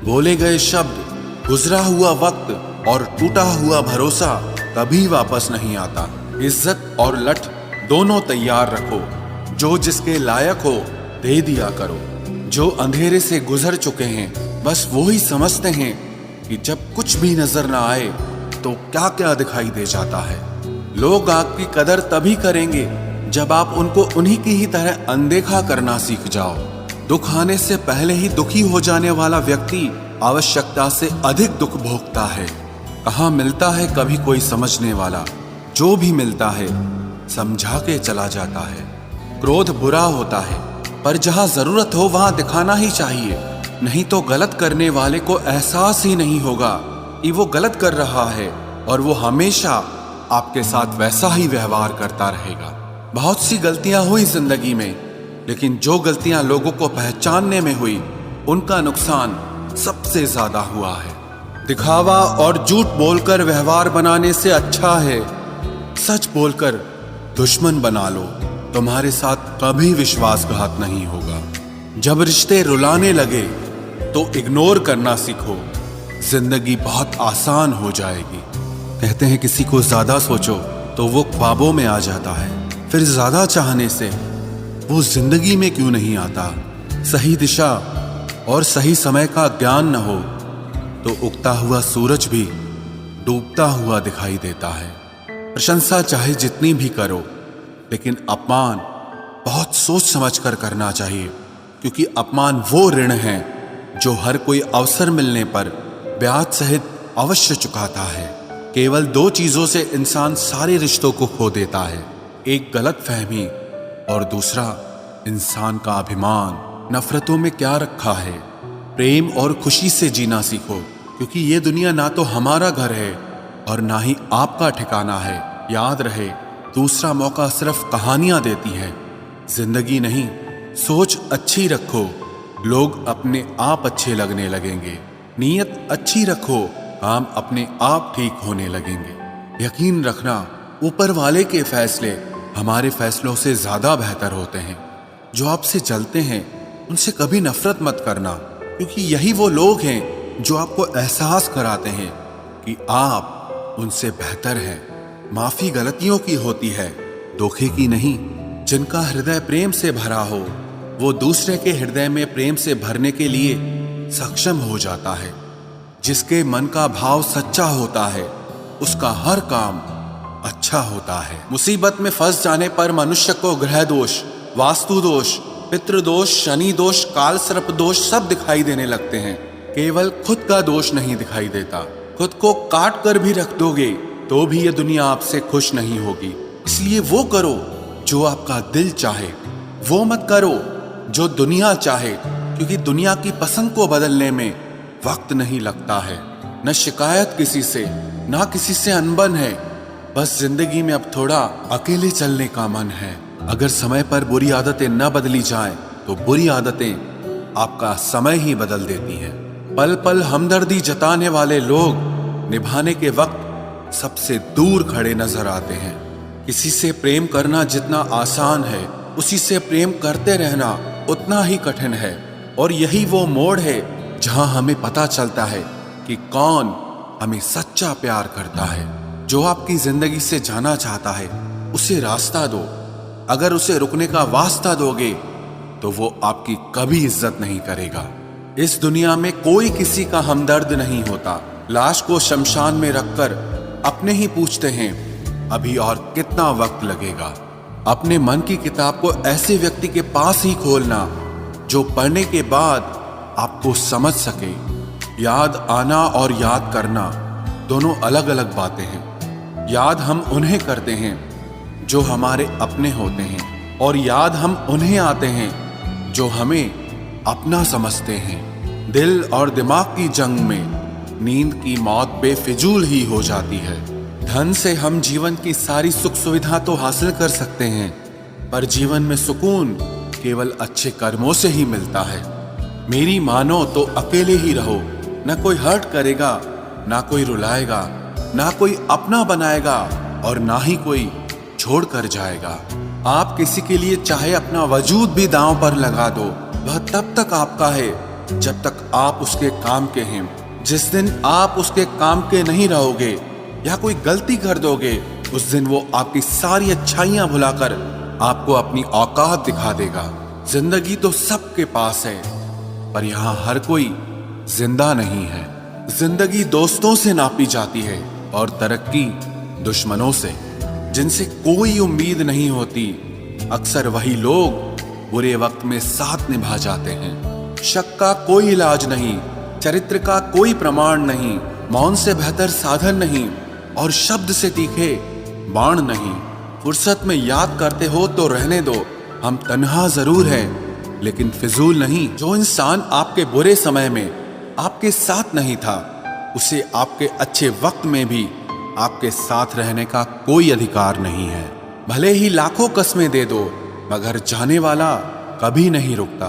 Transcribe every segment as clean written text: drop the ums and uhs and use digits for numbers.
बोले गए शब्द, गुजरा हुआ वक्त और टूटा हुआ भरोसा कभी वापस नहीं आता। इज्जत और लठ दोनों तैयार रखो, जो जिसके लायक हो दे दिया करो। जो अंधेरे से गुजर चुके हैं बस वो ही समझते हैं कि जब कुछ भी नजर ना आए तो क्या क्या दिखाई दे जाता है। लोग आपकी कदर तभी करेंगे जब आप उनको उन्हीं की ही तरह अनदेखा करना सीख जाओ। दुख आने से पहले ही दुखी हो जाने वाला व्यक्ति आवश्यकता से अधिक दुख भोगता है। कहाँ मिलता है कभी कोई समझने वाला, जो भी मिलता है समझा के चला जाता है। क्रोध बुरा होता है, पर जहाँ जरूरत हो वहां दिखाना ही चाहिए, नहीं तो गलत करने वाले को एहसास ही नहीं होगा कि वो गलत कर रहा है और वो हमेशा आपके साथ वैसा ही व्यवहार करता रहेगा। बहुत सी गलतियां हुई जिंदगी में, लेकिन जो गलतियां लोगों को पहचानने में हुई उनका नुकसान सबसे ज्यादा हुआ है। दिखावा और झूठ बोलकर व्यवहार बनाने से अच्छा है सच बोलकर दुश्मन बना लो, तुम्हारे साथ कभी विश्वासघात नहीं होगा। जब रिश्ते रुलाने लगे तो इग्नोर करना सीखो, जिंदगी बहुत आसान हो जाएगी। कहते हैं किसी को ज्यादा सोचो तो वो ख्वाबों में आ जाता है, फिर ज्यादा चाहने से वो जिंदगी में क्यों नहीं आता। सही दिशा और सही समय का ज्ञान न हो तो उगता हुआ सूरज भी डूबता हुआ दिखाई देता है। प्रशंसा चाहे जितनी भी करो, लेकिन अपमान बहुत सोच समझ कर करना चाहिए, क्योंकि अपमान वो ऋण है जो हर कोई अवसर मिलने पर ब्याज सहित अवश्य चुकाता है। केवल दो चीजों से इंसान सारे रिश्तों को खो देता है, एक गलतफहमी और दूसरा इंसान का अभिमान। नफरतों में क्या रखा है, प्रेम और खुशी से जीना सीखो, क्योंकि ये दुनिया ना तो हमारा घर है और ना ही आपका ठिकाना है। याद रहे, दूसरा मौका सिर्फ कहानियां देती है, जिंदगी नहीं। सोच अच्छी रखो, लोग अपने आप अच्छे लगने लगेंगे। नीयत अच्छी रखो, काम अपने आप ठीक होने लगेंगे। यकीन रखना, ऊपर वाले के फैसले हमारे फैसलों से ज्यादा बेहतर होते हैं। जो आपसे जलते हैं उनसे कभी नफरत मत करना, क्योंकि यही वो लोग हैं जो आपको एहसास कराते हैं कि आप उनसे बेहतर हैं। माफी गलतियों की होती है, धोखे की नहीं। जिनका हृदय प्रेम से भरा हो वो दूसरे के हृदय में प्रेम से भरने के लिए सक्षम हो जाता है। जिसके मन का भाव सच्चा होता है उसका हर काम अच्छा होता है। मुसीबत में फंस जाने पर मनुष्य को ग्रह दोष, वास्तु दोष, पितृदोष, शनि दोष, काल सर्प दोष सब दिखाई देने लगते हैं। केवल खुद का दोष नहीं दिखाई देता। खुद को काट कर भी रख दोगे तो भी ये दुनिया आपसे खुश नहीं होगी। इसलिए वो करो जो आपका दिल चाहे, वो मत करो जो दुनिया चाहे, क्योंकि दुनिया की पसंद को बदलने में वक्त नहीं लगता है। न शिकायत किसी से, ना किसी से अनबन है, बस जिंदगी में अब थोड़ा अकेले चलने का मन है। अगर समय पर बुरी आदतें न बदली जाएं, तो बुरी आदतें आपका समय ही बदल देती हैं। पल पल हमदर्दी जताने वाले लोग निभाने के वक्त सबसे दूर खड़े नजर आते हैं। किसी से प्रेम करना जितना आसान है, उसी से प्रेम करते रहना उतना ही कठिन है। और यही वो मोड़ है जहां हमें पता चलता है कि कौन हमें सच्चा प्यार करता है। जो आपकी जिंदगी से जाना चाहता है उसे रास्ता दो। अगर उसे रुकने का वास्ता दोगे तो वो आपकी कभी इज्जत नहीं करेगा। इस दुनिया में कोई किसी का हमदर्द नहीं होता। लाश को शमशान में रखकर अपने ही पूछते हैं अभी और कितना वक्त लगेगा। अपने मन की किताब को ऐसे व्यक्ति के पास ही खोलना जो पढ़ने के बाद आपको समझ सके। याद आना और याद करना दोनों अलग अलग बातें हैं। याद हम उन्हें करते हैं जो हमारे अपने होते हैं, और याद हम उन्हें आते हैं जो हमें अपना समझते हैं। दिल और दिमाग की जंग में नींद की मौत बेफिजूल ही हो जाती है। धन से हम जीवन की सारी सुख सुविधा तो हासिल कर सकते हैं, पर जीवन में सुकून केवल अच्छे कर्मों से ही मिलता है। मेरी मानो तो अकेले ही रहो, न कोई हर्ट करेगा, ना कोई रुलाएगा, ना कोई अपना बनाएगा और ना ही कोई छोड़ कर जाएगा। आप किसी के लिए चाहे अपना वजूद भी दांव पर लगा दो, वह तब तक आपका है जब तक आप उसके काम के हैं। जिस दिन आप उसके काम के नहीं रहोगे या कोई गलती कर दोगे, उस दिन वो आपकी सारी अच्छाइयां भुलाकर आपको अपनी औकात दिखा देगा। जिंदगी तो सबके पास है, पर यहाँ हर कोई जिंदा नहीं है। जिंदगी दोस्तों से नापी जाती है और तरक्की दुश्मनों से, जिनसे कोई उम्मीद नहीं होती। अक्सर वही लोग बुरे वक्त में साथ निभा जाते हैं। शक का कोई इलाज नहीं, चरित्र का कोई प्रमाण नहीं, मौन से बेहतर साधन नहीं और शब्द से तीखे बाण नहीं। फुर्सत में याद करते हो तो रहने दो, हम तन्हा जरूर हैं लेकिन फिजूल नहीं। जो इंसान आपके बुरे समय में आपके साथ नहीं था, उसे आपके अच्छे वक्त में भी आपके साथ रहने का कोई अधिकार नहीं है। भले ही लाखों कस्में दे दो, मगर जाने वाला कभी नहीं रुकता।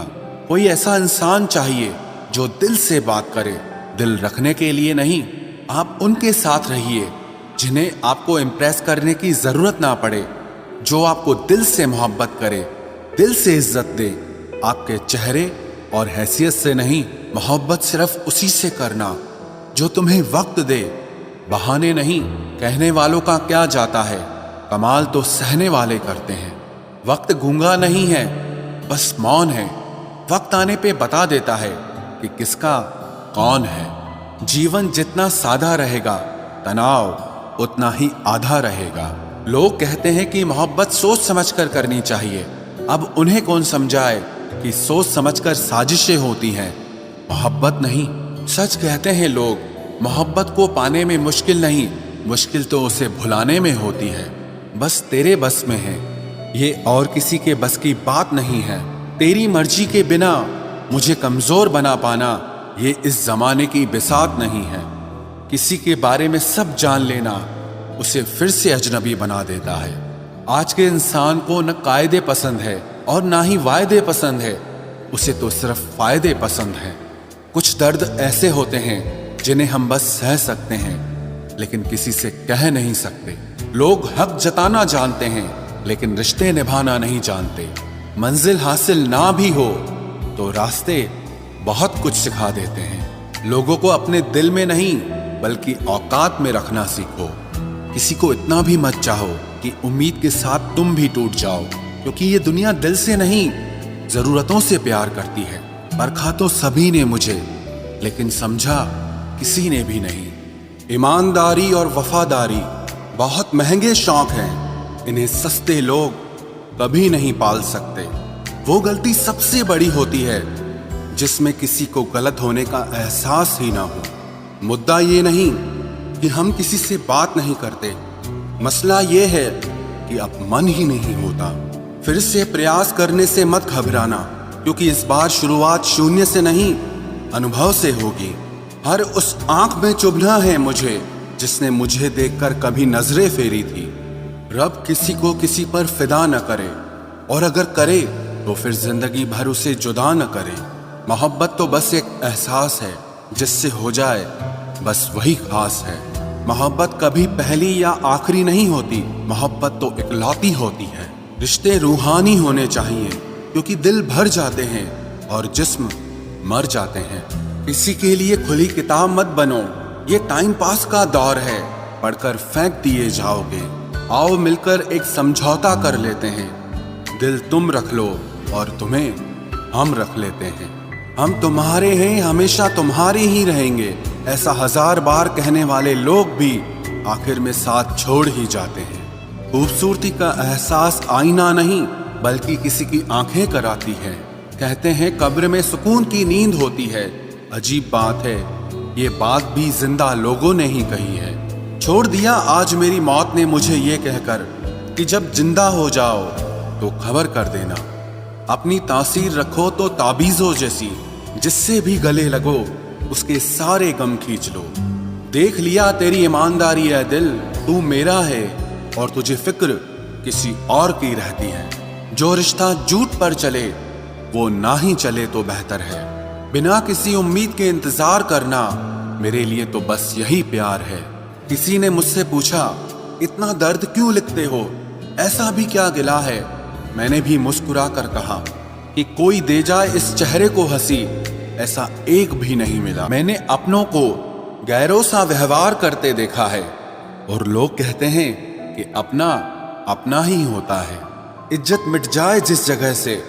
कोई ऐसा इंसान चाहिए जो दिल से बात करे, दिल रखने के लिए नहीं। आप उनके साथ रहिए जिन्हें आपको इम्प्रेस करने की जरूरत ना पड़े, जो आपको दिल से मोहब्बत करे, दिल से इज्जत दे। आपके चेहरे और हैसियत से नहीं, मोहब्बत सिर्फ उसी से करना जो तुम्हें वक्त दे, बहाने नहीं। कहने वालों का क्या जाता है, कमाल तो सहने वाले करते हैं। वक्त गूंगा नहीं है, बस मौन है। वक्त आने पे बता देता है कि किसका कौन है। जीवन जितना सादा रहेगा, तनाव उतना ही आधा रहेगा। लोग कहते हैं कि मोहब्बत सोच समझकर करनी चाहिए। अब उन्हें कौन समझाए कि सोच समझकर साजिशें होती हैं, मोहब्बत नहीं। सच कहते हैं लोग, मोहब्बत को पाने में मुश्किल नहीं, मुश्किल तो उसे भुलाने में होती है। बस तेरे बस में है, ये और किसी के बस की बात नहीं है। तेरी मर्जी के बिना मुझे कमजोर बना पाना, ये इस जमाने की बिसात नहीं है। किसी के बारे में सब जान लेना उसे फिर से अजनबी बना देता है। आज के इंसान को न कायदे पसंद है और ना ही वायदे पसंद है, उसे तो सिर्फ फायदे पसंद है। कुछ दर्द ऐसे होते हैं जिन्हें हम बस सह सकते हैं, लेकिन किसी से कह नहीं सकते। लोग हक जताना जानते हैं, लेकिन रिश्ते निभाना नहीं जानते। मंजिल हासिल ना भी हो तो रास्ते बहुत कुछ सिखा देते हैं। लोगों को अपने दिल में नहीं बल्कि औकात में रखना सीखो। किसी को इतना भी मत चाहो कि उम्मीद के साथ तुम भी टूट जाओ, क्योंकि ये दुनिया दिल से नहीं, जरूरतों से प्यार करती है। परखा तो सभी ने मुझे, लेकिन समझा किसी ने भी नहीं। ईमानदारी और वफादारी बहुत महंगे शौक हैं, इन्हें सस्ते लोग कभी नहीं पाल सकते। वो गलती सबसे बड़ी होती है जिसमें किसी को गलत होने का एहसास ही ना हो। मुद्दा ये नहीं कि हम किसी से बात नहीं करते, मसला ये है कि अब मन ही नहीं होता। फिर से प्रयास करने से मत घबराना, क्योंकि इस बार शुरुआत शून्य से नहीं, अनुभव से होगी। हर उस आंख में चुभना है मुझे जिसने मुझे देखकर कभी नजरें फेरी थी। रब किसी को किसी पर फिदा न करे, और अगर करे तो फिर जिंदगी भर उसे जुदा न करे। मोहब्बत तो बस एक एहसास है, जिससे हो जाए बस वही खास है। मोहब्बत कभी पहली या आखिरी नहीं होती, मोहब्बत तो इकलौती होती है। रिश्ते रूहानी होने चाहिए, क्योंकि दिल भर जाते हैं और जिस्म मर जाते हैं। किसी के लिए खुली किताब मत बनो, ये टाइम पास का दौर है, पढ़कर फेंक दिए जाओगे। आओ मिलकर एक समझौता कर लेते हैं, दिल तुम रख लो और तुम्हें हम रख लेते हैं। हम तुम्हारे हैं, हमेशा तुम्हारे ही रहेंगे, ऐसा 1000 बार कहने वाले लोग भी आखिर में साथ छोड़ ही जाते हैं। खूबसूरती का एहसास आईना नहीं बल्कि किसी की आंखें कराती है। कहते हैं कब्र में सुकून की नींद होती है, अजीब बात है, ये बात भी जिंदा लोगों ने ही कही है। छोड़ दिया आज मेरी मौत ने मुझे ये कहकर कि जब जिंदा हो जाओ तो खबर कर देना। अपनी तासीर रखो तो ताबीजों जैसी, जिससे भी गले लगो उसके सारे गम खींच लो। देख लिया तेरी ईमानदारी है दिल, तू मेरा है और तुझे फिक्र किसी और की रहती है। जो रिश्ता झूठ पर चले वो ना ही चले तो बेहतर है। बिना किसी उम्मीद के इंतजार करना मेरे लिए तो बस यही प्यार है। किसी ने मुझसे पूछा इतना दर्द क्यों लिखते हो, ऐसा भी क्या गिला है। मैंने भी मुस्कुरा कर कहा कि कोई दे जाए इस चेहरे को हंसी, ऐसा एक भी नहीं मिला। मैंने अपनों को गैरों सा व्यवहार करते देखा है और लोग कहते हैं कि अपना अपना ही होता है। इज्जत मिट जाए जिस जगह से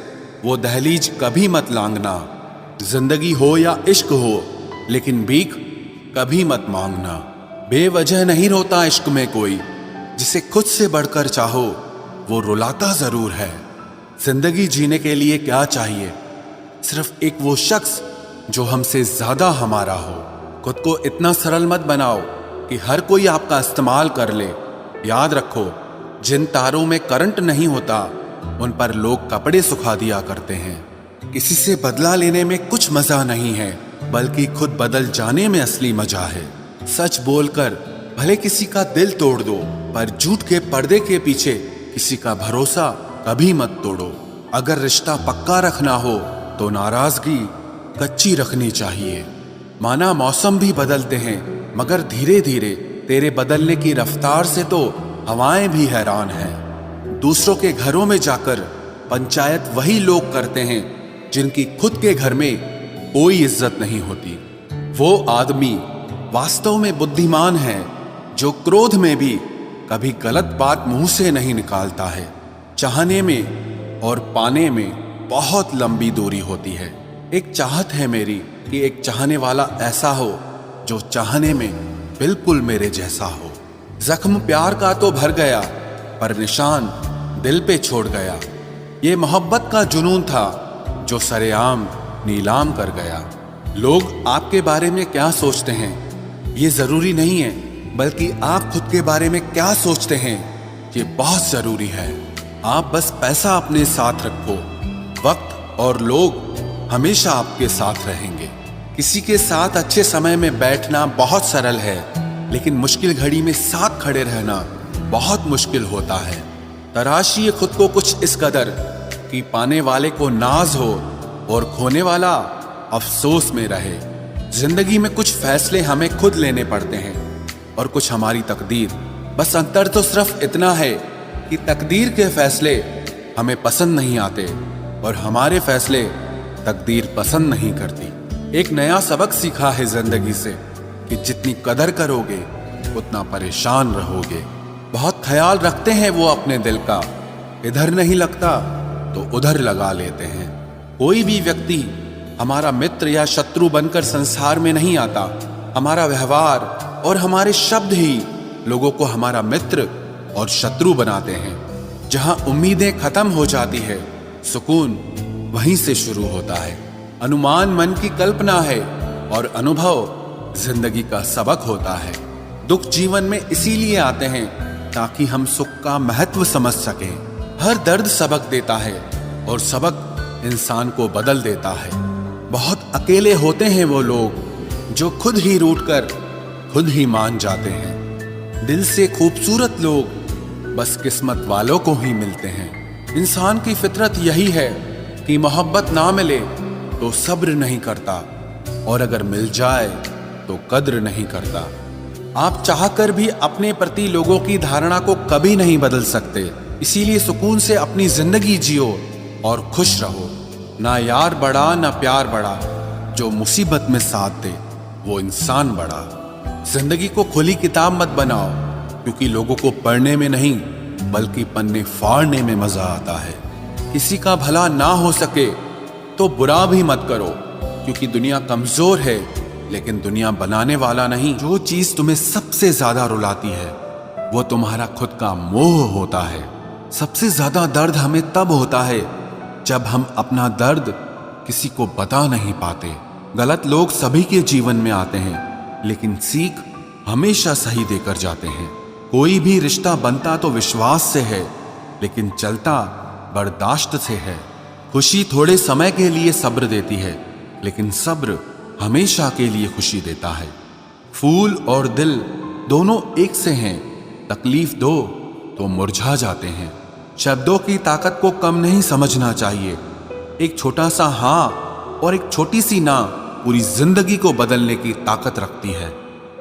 वो दहलीज कभी मत लांघना। जिंदगी हो या इश्क हो लेकिन भीख कभी मत मांगना। बेवजह नहीं रोता इश्क में कोई, जिसे खुद से बढ़कर चाहो वो रुलाता जरूर है। जिंदगी जीने के लिए क्या चाहिए? सिर्फ एक वो शख्स जो हमसे ज्यादा हमारा हो। खुद को इतना सरल मत बनाओ कि हर कोई आपका इस्तेमाल कर ले। याद रखो, जिन तारों में करंट नहीं होता उन पर लोग कपड़े सुखा दिया करते हैं। किसी से बदला लेने में कुछ मजा नहीं है, बल्कि खुद बदल जाने में असली मजा है। सच बोलकर भले किसी का दिल तोड़ दो, पर झूठ के पर्दे के पीछे किसी का भरोसा कभी मत तोड़ो। अगर रिश्ता पक्का रखना हो तो नाराजगी कच्ची रखनी चाहिए। माना मौसम भी बदलते हैं, मगर धीरे धीरे तेरे बदलने की रफ्तार से तो हवाएं भी हैरान हैं। दूसरों के घरों में जाकर पंचायत वही लोग करते हैं जिनकी खुद के घर में कोई इज्जत नहीं होती। वो आदमी वास्तव में बुद्धिमान है जो क्रोध में भी कभी गलत बात मुंह से नहीं निकालता है। चाहने में और पाने में बहुत लंबी दूरी होती है। एक चाहत है मेरी कि एक चाहने वाला ऐसा हो जो चाहने में बिल्कुल मेरे जैसा हो। जख्म प्यार का तो भर गया, पर निशान दिल पे छोड़ गया। ये मोहब्बत का जुनून था जो सरेआम नीलाम कर गया। लोग आपके बारे में क्या सोचते हैं ये जरूरी नहीं है, बल्कि आप खुद के बारे में क्या सोचते हैं ये बहुत जरूरी है। आप बस पैसा अपने साथ रखो, वक्त और लोग हमेशा आपके साथ रहेंगे। किसी के साथ अच्छे समय में बैठना बहुत सरल है, लेकिन मुश्किल घड़ी में साथ खड़े रहना बहुत मुश्किल होता है। तराशिए खुद को कुछ इस कदर कि पाने वाले को नाज हो और खोने वाला अफसोस में रहे। जिंदगी में कुछ फैसले हमें खुद लेने पड़ते हैं और कुछ हमारी तकदीर। बस अंतर तो सिर्फ इतना है कि तकदीर के फैसले हमें पसंद नहीं आते और हमारे फैसले तकदीर पसंद नहीं करती। एक नया सबक सीखा है जिंदगी से कि जितनी कदर करोगे उतना परेशान रहोगे। बहुत ख्याल रखते हैं वो अपने दिल का, इधर नहीं लगता तो उधर लगा लेते हैं। कोई भी व्यक्ति हमारा मित्र या शत्रु बनकर संसार में नहीं आता। हमारा व्यवहार और हमारे शब्द ही लोगों को हमारा मित्र और शत्रु बनाते हैं। जहां उम्मीदें खत्म हो जाती है, सुकून वहीं से शुरू होता है। अनुमान मन की कल्पना है और अनुभव जिंदगी का सबक होता है। दुख जीवन में इसीलिए आते हैं ताकि हम सुख का महत्व समझ सकें। हर दर्द सबक देता है और सबक इंसान को बदल देता है। बहुत अकेले होते हैं वो लोग जो खुद ही रूठकर खुद ही मान जाते हैं। दिल से खूबसूरत लोग बस किस्मत वालों को ही मिलते हैं। इंसान की फितरत यही है कि मोहब्बत ना मिले तो सब्र नहीं करता, और अगर मिल जाए तो कद्र नहीं करता। आप चाहकर भी अपने प्रति लोगों की धारणा को कभी नहीं बदल सकते। इसीलिए सुकून से अपनी जिंदगी जियो और खुश रहो। ना यार बड़ा ना प्यार बड़ा, जो मुसीबत में साथ दे वो इंसान बड़ा। जिंदगी को खुली किताब मत बनाओ, क्योंकि लोगों को पढ़ने में नहीं बल्कि पन्ने फाड़ने में मजा आता है। किसी का भला ना हो सके तो बुरा भी मत करो, क्योंकि दुनिया कमजोर है लेकिन दुनिया बनाने वाला नहीं। जो चीज तुम्हें सबसे ज्यादा रुलाती है वो तुम्हारा खुद का मोह होता है। सबसे ज्यादा दर्द हमें तब होता है जब हम अपना दर्द किसी को बता नहीं पाते। गलत लोग सभी के जीवन में आते हैं, लेकिन सीख हमेशा सही देकर जाते हैं। कोई भी रिश्ता बनता तो विश्वास से है, लेकिन चलता बर्दाश्त से है। खुशी थोड़े समय के लिए सब्र देती है, लेकिन सब्र हमेशा के लिए खुशी देता है। फूल और दिल दोनों एक से हैं, तकलीफ दो तो मुरझा जाते हैं। शब्दों की ताकत को कम नहीं समझना चाहिए। एक छोटा सा हाँ और एक छोटी सी ना पूरी जिंदगी को बदलने की ताकत रखती है।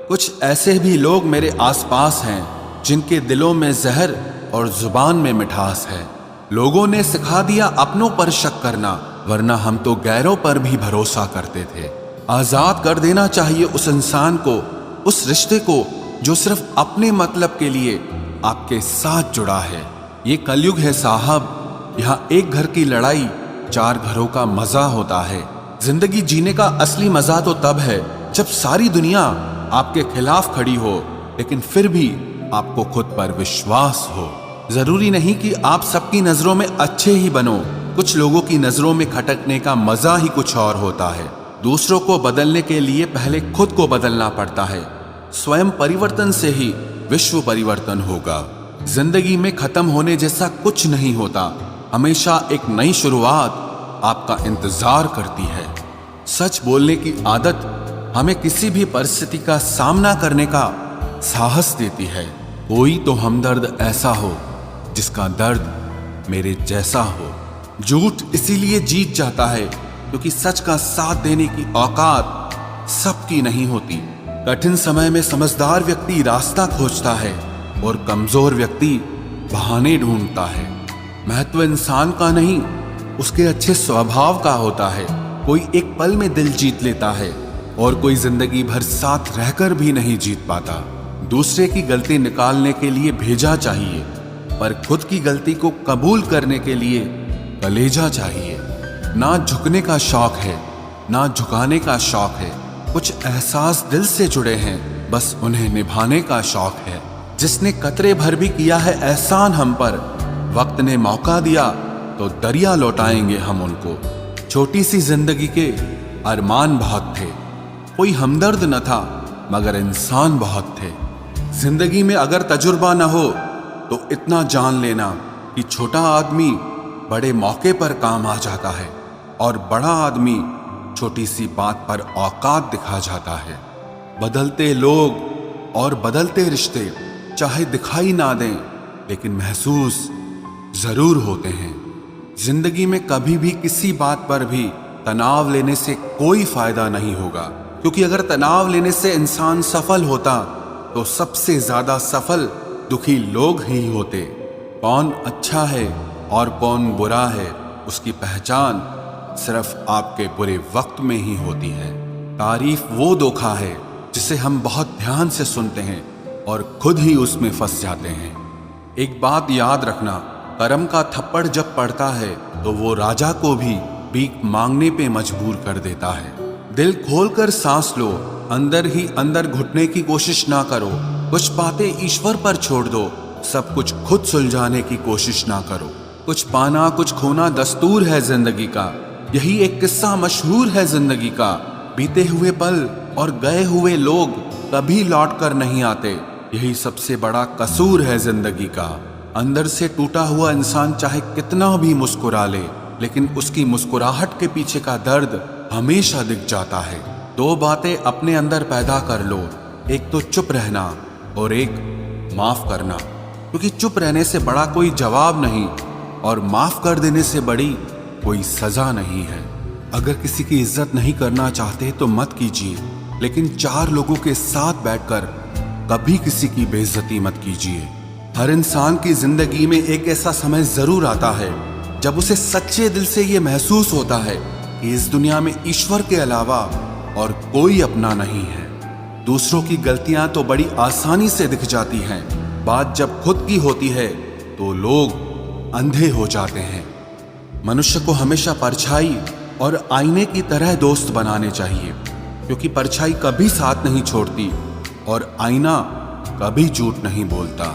कुछ ऐसे भी लोग मेरे आसपास हैं जिनके दिलों में जहर और जुबान में मिठास है। लोगों ने सिखा दिया अपनों पर शक करना, वरना हम तो गैरों पर भी भरोसा करते थे। आजाद कर देना चाहिए उस इंसान को, उस रिश्ते को जो सिर्फ अपने मतलब के लिए आपके साथ जुड़ा है। ये कलयुग है साहब, यहाँ एक घर की लड़ाई 4 घरों का मजा होता है। जिंदगी जीने का असली मजा तो तब है जब सारी दुनिया आपके खिलाफ खड़ी हो, लेकिन फिर भी आपको खुद पर विश्वास हो। जरूरी नहीं कि आप सबकी नजरों में अच्छे ही बनो, कुछ लोगों की नजरों में खटकने का मजा ही कुछ और होता है। दूसरों को बदलने के लिए पहले खुद को बदलना पड़ता है। स्वयं परिवर्तन से ही विश्व परिवर्तन होगा। जिंदगी में खत्म होने जैसा कुछ नहीं होता, हमेशा एक नई शुरुआत आपका इंतजार करती है। सच बोलने की आदत हमें किसी भी परिस्थिति का सामना करने का साहस देती है। कोई तो हमदर्द ऐसा हो जिसका दर्द मेरे जैसा हो। झूठ इसीलिए जीत जाता है क्योंकि सच का साथ देने की औकात सबकी नहीं होती। कठिन समय में समझदार व्यक्ति रास्ता खोजता है और कमजोर व्यक्ति बहाने ढूंढता है। महत्व इंसान का नहीं, उसके अच्छे स्वभाव का होता है। कोई एक पल में दिल जीत लेता है और कोई जिंदगी भर साथ रहकर भी नहीं जीत पाता। दूसरे की गलती निकालने के लिए भेजा चाहिए, पर खुद की गलती को कबूल करने के लिए कलेजा चाहिए। ना झुकने का शौक है, ना झुकाने का शौक है। कुछ एहसास दिल से जुड़े हैं, बस उन्हें निभाने का शौक है। जिसने कतरे भर भी किया है एहसान हम पर, वक्त ने मौका दिया तो दरिया लौटाएंगे हम उनको। छोटी सी जिंदगी के अरमान बहुत थे, कोई हमदर्द न था मगर इंसान बहुत थे। जिंदगी में अगर तजुर्बा न हो तो इतना जान लेना कि छोटा आदमी बड़े मौके पर काम आ जाता है और बड़ा आदमी छोटी सी बात पर औकात दिखा जाता है। बदलते लोग और बदलते रिश्ते चाहे दिखाई ना दें, लेकिन महसूस जरूर होते हैं। जिंदगी में कभी भी किसी बात पर भी तनाव लेने से कोई फायदा नहीं होगा, क्योंकि अगर तनाव लेने से इंसान सफल होता तो सबसे ज्यादा सफल दुखी लोग ही होते। कौन अच्छा है और कौन बुरा है, उसकी पहचान सिर्फ आपके बुरे वक्त में ही होती है। तारीफ वो धोखा है जिसे हम बहुत ध्यान से सुनते हैं और खुद ही उसमें फंस जाते हैं। एक बात याद रखना, करम का थप्पड़ जब पड़ता है तो वो राजा को भी भीख मांगने पे मजबूर कर देता है। दिल खोलकर सांस लो, अंदर ही अंदर घुटने की कोशिश ना करो। कुछ बातें ईश्वर पर छोड़ दो, सब कुछ खुद सुलझाने की कोशिश ना करो। कुछ पाना कुछ खोना दस्तूर है जिंदगी का, यही एक किस्सा मशहूर है जिंदगी का। बीते हुए पल और गए हुए लोग कभी लौट कर नहीं आते, यही सबसे बड़ा कसूर है जिंदगी का। अंदर से टूटा हुआ इंसान चाहे कितना भी मुस्कुरा ले, लेकिन उसकी मुस्कुराहट के पीछे का दर्द हमेशा दिख जाता है। 2 बातें अपने अंदर पैदा कर लो, एक तो चुप रहना और एक माफ करना, क्योंकि चुप रहने से बड़ा कोई जवाब नहीं और माफ कर देने से बड़ी कोई सजा नहीं है। अगर किसी की इज्जत नहीं करना चाहते तो मत कीजिए, लेकिन 4 लोगों के साथ बैठकर कभी किसी की बेइज्जती मत कीजिए। हर इंसान की जिंदगी में एक ऐसा समय जरूर आता है जब उसे सच्चे दिल से ये महसूस होता है कि इस दुनिया में ईश्वर के अलावा और कोई अपना नहीं है। दूसरों की गलतियां तो बड़ी आसानी से दिख जाती हैं, बात जब खुद की होती है तो लोग अंधे हो जाते हैं। मनुष्य को हमेशा परछाई और आईने की तरह दोस्त बनाने चाहिए, क्योंकि परछाई कभी साथ नहीं छोड़ती और आईना कभी झूठ नहीं बोलता।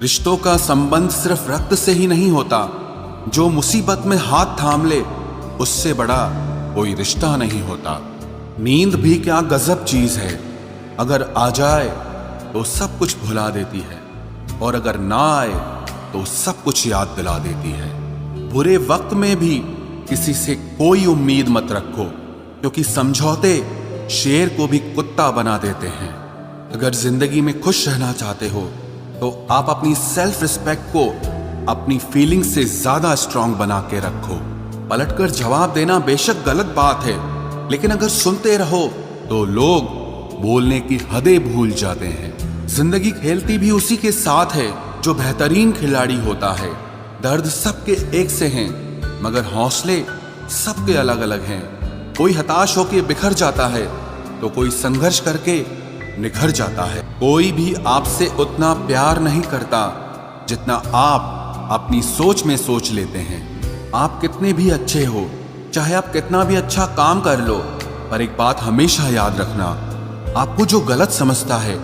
रिश्तों का संबंध सिर्फ रक्त से ही नहीं होता, जो मुसीबत में हाथ थाम ले उससे बड़ा कोई रिश्ता नहीं होता। नींद भी क्या गजब चीज है, अगर आ जाए तो सब कुछ भुला देती है और अगर ना आए तो सब कुछ याद दिला देती है। बुरे वक्त में भी किसी से कोई उम्मीद मत रखो, क्योंकि समझौते शेर को भी कुत्ता बना देते हैं। अगर जिंदगी में खुश रहना चाहते हो तो आप अपनी सेल्फ रिस्पेक्ट को अपनी फीलिंग से ज्यादा स्ट्रांग बना के रखो। पलटकर जवाब देना बेशक गलत बात है, लेकिन अगर सुनते रहो तो लोग बोलने की हदें भूल जाते हैं। जिंदगी खेलती भी उसी के साथ है जो बेहतरीन खिलाड़ी होता है। दर्द सबके एक से हैं, मगर हौसले सबके अलग अलग हैं। कोई हताश होकर बिखर जाता है तो कोई संघर्ष करके निखर जाता है। कोई भी आपसे उतना प्यार नहीं करता जितना आप अपनी सोच में सोच लेते हैं। आप कितने भी अच्छे हो, चाहे आप कितना भी अच्छा काम कर लो, पर एक बात हमेशा याद रखना, आपको जो गलत समझता है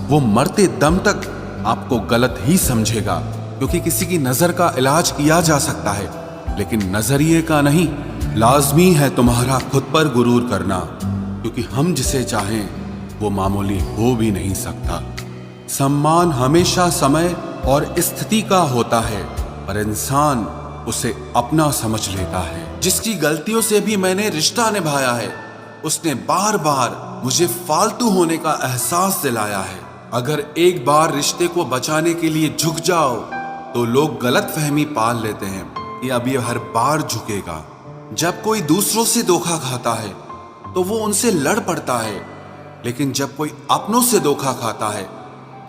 वो मरते दम तक आपको गलत ही समझेगा। क्योंकि किसी की नजर का इलाज किया जा सकता है, लेकिन नजरिए का नहीं। लाजमी है तुम्हारा खुद पर गुरूर करना, क्योंकि हम जिसे चाहें वो मामूली हो भी नहीं सकता। सम्मान हमेशा समय और स्थिति का होता है, पर इंसान उसे अपना समझ लेता है। जिसकी गलतियों से भी मैंने रिश्ता निभाया है, उसने बार बार मुझे फालतू होने का एहसास दिलाया है। अगर एक बार रिश्ते को बचाने के लिए झुक जाओ तो लोग गलत फहमी पाल लेते हैं कि अब ये हर बार झुकेगा। जब कोई दूसरों से धोखा खाता है तो वो उनसे लड़ पड़ता है, लेकिन जब कोई अपनों से धोखा खाता है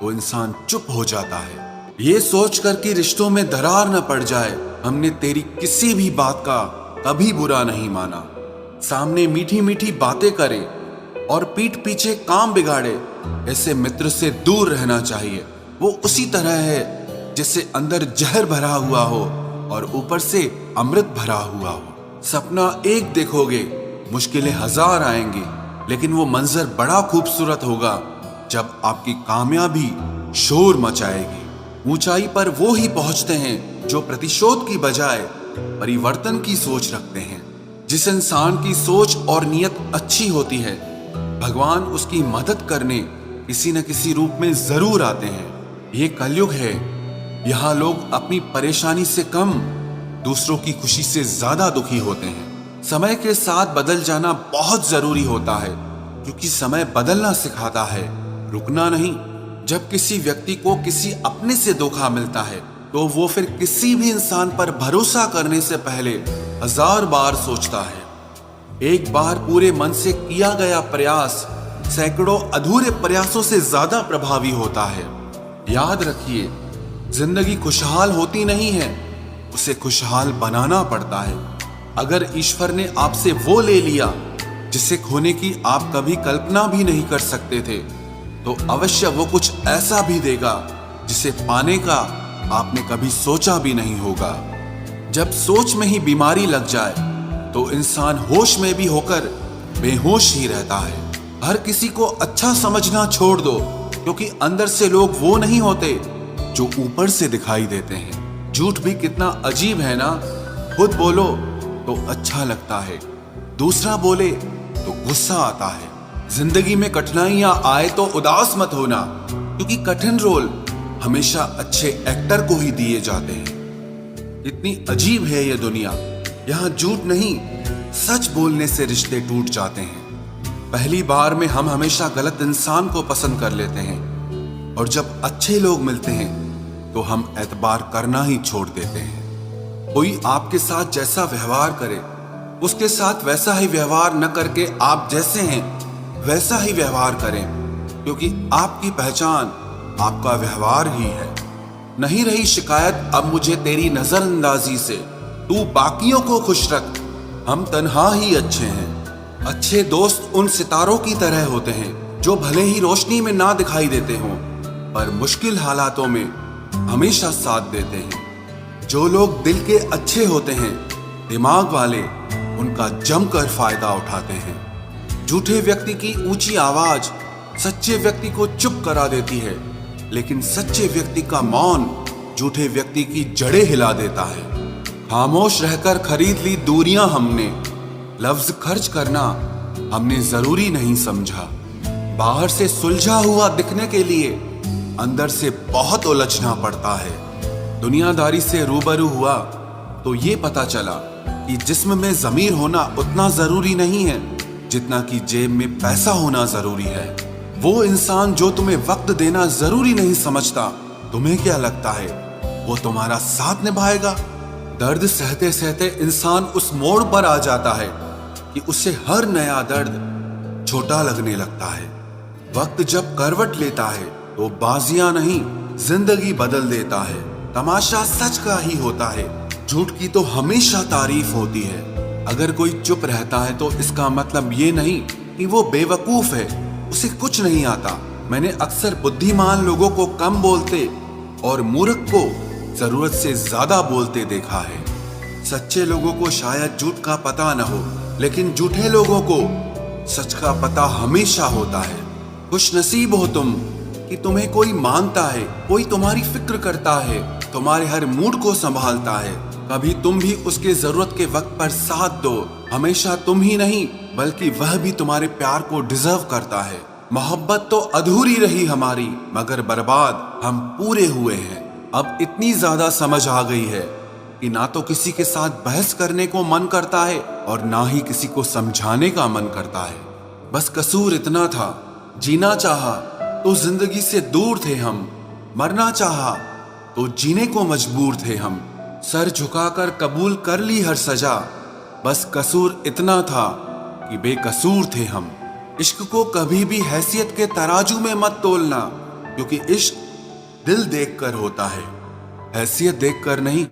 तो इंसान चुप हो जाता है। ये सोचकर कि रिश्तों में दरार न पड़ जाए, हमने तेरी किसी भी बात का कभी बुरा नहीं माना। सामने मीठी मीठी बातें करे और पीठ पीछे काम बिगाड़े, ऐसे मित्र से दूर रहना चाहिए। वो उसी तरह है जिससे अंदर जहर भरा हुआ हो और ऊपर से अमृत भरा हुआ हो। सपना एक देखोगे, मुश्किलें हजार आएंगी, लेकिन वो मंजर बड़ा खूबसूरत होगा जब आपकी कामयाबी शोर मचाएगी। ऊंचाई पर वो ही पहुंचते हैं जो प्रतिशोध की बजाय परिवर्तन की सोच रखते हैं। जिस इंसान की सोच और नियत अच्छी होती है, भगवान उसकी मदद करने किसी न किसी रूप में जरूर आते हैं। ये कलयुग है, यहाँ लोग अपनी परेशानी से कम दूसरों की खुशी से ज्यादा दुखी होते हैं। समय के साथ बदल जाना बहुत जरूरी होता है, क्योंकि समय बदलना सिखाता है, रुकना नहीं। जब किसी व्यक्ति को किसी अपने से धोखा मिलता है तो वो फिर किसी भी इंसान पर भरोसा करने से पहले 1000 बार सोचता है। एक बार पूरे मन से किया गया प्रयास सैकड़ों अधूरे प्रयासों से ज्यादा प्रभावी होता है। याद रखिए, जिंदगी खुशहाल होती नहीं है, उसे खुशहाल बनाना पड़ता है। अगर ईश्वर ने आपसे वो ले लिया जिसे खोने की आप कभी कल्पना भी नहीं कर सकते थे, तो अवश्य वो कुछ ऐसा भी देगा जिसे पाने का आपने कभी सोचा भी नहीं होगा। जब सोच में ही बीमारी लग जाए तो इंसान होश में भी होकर बेहोश ही रहता है। हर किसी को अच्छा समझना छोड़ दो, क्योंकि अंदर से लोग वो नहीं होते जो ऊपर से दिखाई देते हैं। झूठ भी कितना अजीब है ना। खुद बोलो तो अच्छा लगता है, दूसरा बोले तो गुस्सा आता है। जिंदगी में कठिनाइयां आए तो उदास मत होना, क्योंकि कठिन रोल हमेशा अच्छे एक्टर को ही दिए जाते हैं। इतनी अजीब है ये दुनिया, यहाँ झूठ नहीं, सच बोलने से रिश्ते टूट जाते हैं। पहली बार में हम हमेशा गलत इंसान को पसंद कर लेते हैं, और जब अच्छे लोग मिलते हैं तो हम एतबार करना ही छोड़ देते हैं। कोई आपके साथ जैसा व्यवहार करे, उसके साथ वैसा ही व्यवहार न करके आप जैसे हैं वैसा ही व्यवहार करें, क्योंकि आपकी पहचान आपका व्यवहार ही है। नहीं रही शिकायत अब मुझे तेरी नजरअंदाजी से, तू बाकियों को खुश रख, हम तन्हा ही अच्छे हैं। अच्छे दोस्त उन सितारों की तरह होते हैं जो भले ही रोशनी में ना दिखाई देते हों, पर मुश्किल हालातों में हमेशा साथ देते हैं। जो लोग दिल के अच्छे होते हैं, दिमाग वाले, उनका जमकर फायदा उठाते हैं। झूठे व्यक्ति की ऊंची आवाज सच्चे व्यक्ति को चुप करा देती है, लेकिन सच्चे व्यक्ति का मौन झूठे व्यक्ति की जड़ें हिला देता है। खामोश रहकर खरीद ली दूरियां हमने, लफ्ज खर्च करना हमने जरूरी नहीं समझा। बाहर से सुलझा हुआ दिखने के लिए अंदर से बहुत उलझना पड़ता है। दुनियादारी से रूबरू हुआ तो ये पता चला कि जिस्म में ज़मीर होना उतना जरूरी नहीं है जितना कि जेब में पैसा होना जरूरी है। वो इंसान जो तुम्हें वक्त देना जरूरी नहीं समझता, तुम्हें क्या लगता है वो तुम्हारा साथ निभाएगा? दर्द सहते सहते इंसान उस मोड़ पर आ जाता है कि उसे हर नया दर्द छोटा लगने लगता है। वक्त जब करवट लेता है तो बाजियां नहीं, जिंदगी बदल देता है। तमाशा सच का ही होता है, झूठ की तो हमेशा तारीफ होती है। अगर कोई चुप रहता है तो इसका मतलब ये नहीं कि वो बेवकूफ है, उसे कुछ नहीं आता। मैंने अक्सर बुद्धिमान लोगों को कम बोलते और मूर्ख को जरूरत से ज्यादा बोलते देखा है। सच्चे लोगों को शायद झूठ का पता न हो, लेकिन झूठे लोगों को सच का पता हमेशा होता है। खुशनसीब हो तुम कि तुम्हें कोई मानता है, कोई तुम्हारी फिक्र करता है, तुम्हारे हर मूड को संभालता है। कभी तुम भी उसके जरूरत के वक्त पर साथ दो। हमेशा तुम ही नहीं बल्कि वह भी तुम्हारे प्यार को डिजर्व करता है। मोहब्बत तो अधूरी रही हमारी, मगर बर्बाद हम पूरे हुए हैं। अब इतनी ज्यादा समझ आ गई है कि ना तो किसी के साथ बहस करने को मन करता है और ना ही किसी को समझाने का मन करता है। बस कसूर इतना था, जीना चाहा तो जिंदगी से दूर थे हम, मरना चाहा तो जीने को मजबूर थे हम। सर झुकाकर कबूल कर ली हर सजा, बस कसूर इतना था कि बेकसूर थे हम। इश्क को कभी भी हैसियत के तराजू में मत तोलना, क्योंकि इश्क दिल देखकर होता है, हैसियत देखकर नहीं।